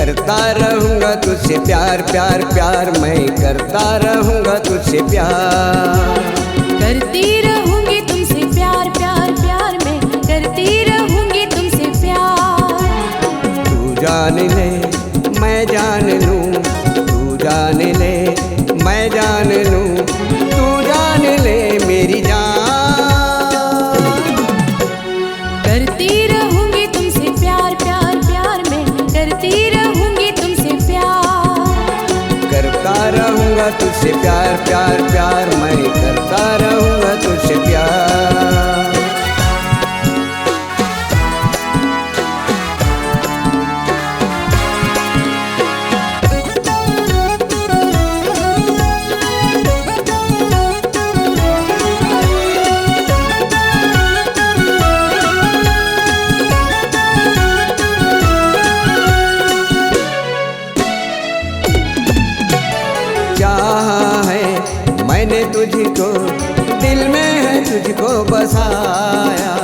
करता रहूँगा तुझसे प्यार प्यार प्यार, मैं करता रहूँगा तुझसे प्यार। करती रहूंगी तुमसे प्यार प्यार प्यार, मैं करती रहूंगी तुमसे प्यार। तू जान ले मैं जान लूँ, तू जान ले मैं जान लूँ, तू जान ले मेरी जान। करती रहूंगी तुमसे प्यार प्यार प्यार, मैं करती रहूंगी तुमसे प्यार। करता रहूँगा तुझसे प्यार प्यार प्यार, मैं करता रहूँगा तुझसे प्यार। चाहा है मैंने तुझको, दिल में है तुझको बसाया।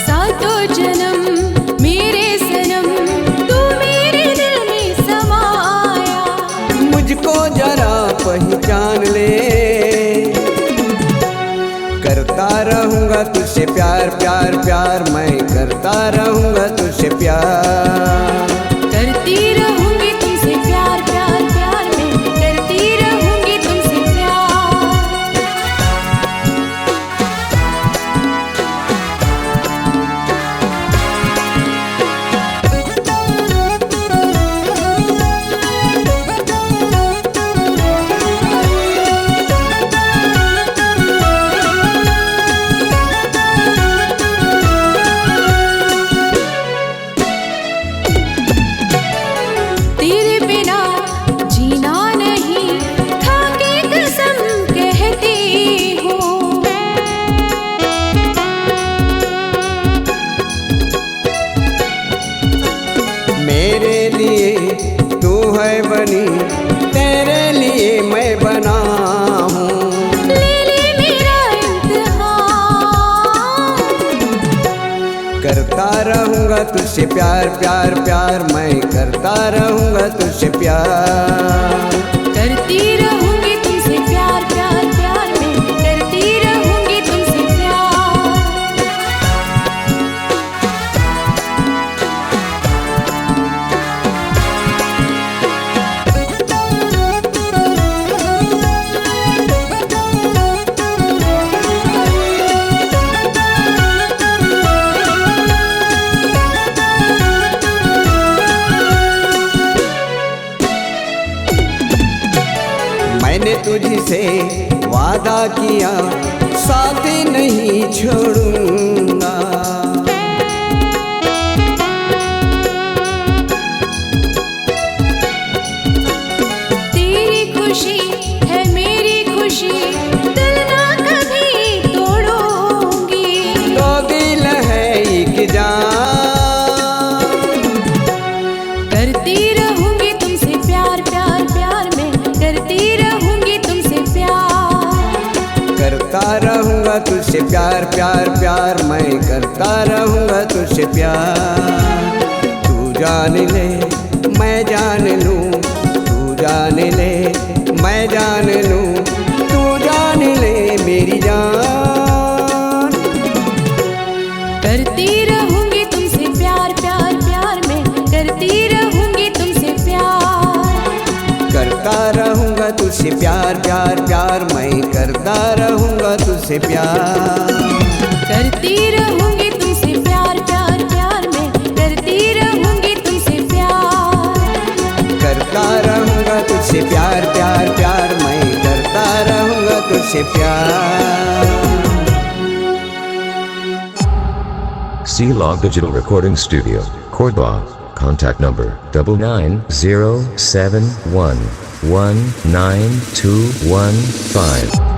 सातों जन्म मेरे सनम, तू मेरे दिल में समाया। मुझको जरा पहचान ले, करता रहूँगा तुझसे प्यार प्यार प्यार, मैं करता रहूँगा तुझसे प्यार। करती रहूंगी तुमसे प्यार प्यार प्यार, मैं करती रहूंगी तुमसे प्यार। तेरे बिना जीना नहीं, खा के कसम कहती हूँ। मेरे लिए तू है बनी, तेरे लिए मैं बना हूँ। ले ले मेरा इम्तिहान। करता रहूँगा तुझसे प्यार प्यार प्यार, मैं करता रहूँगा तुझसे प्यार। करती रहूंगी तुमसे प्यार प्यार प्यार, मैं करती रहूंगी तुमसे प्यार। मैंने तुझसे वादा किया, साथ नहीं छोड़ूंगा। तेरी खुशी है मेरी खुशी, दिल ना कभी तोड़ूंगी। तो दिल है एक जान। करती रहूंगी तुमसे प्यार प्यार प्यार, मैं करती रहूंगी तुमसे प्यार। करता रहूँगा तुझसे प्यार प्यार प्यार, मैं करता रहूँगा तुझसे प्यार। तू जान ले मैं जान लूँ, तू जान ले मैं जान लूँ, तू जान ले मेरी जान। करती रहूंगी तुमसे प्यार प्यार प्यार, मैं करती रहूंगी तुमसे प्यार। करता रहूँगा तुझसे प्यार प्यार प्यार, मैं करता रहूँगा तुझसे प्यार। करती रहूंगी तुमसे प्यार प्यार प्यार, मैं करती रहूंगी तुमसे प्यार। करता रहूँगा तुझसे प्यार प्यार प्यार, मैं करता रहूँगा तुझसे प्यार। C-Log Digital Recording Studio, Cordoba. Contact number 99071192115.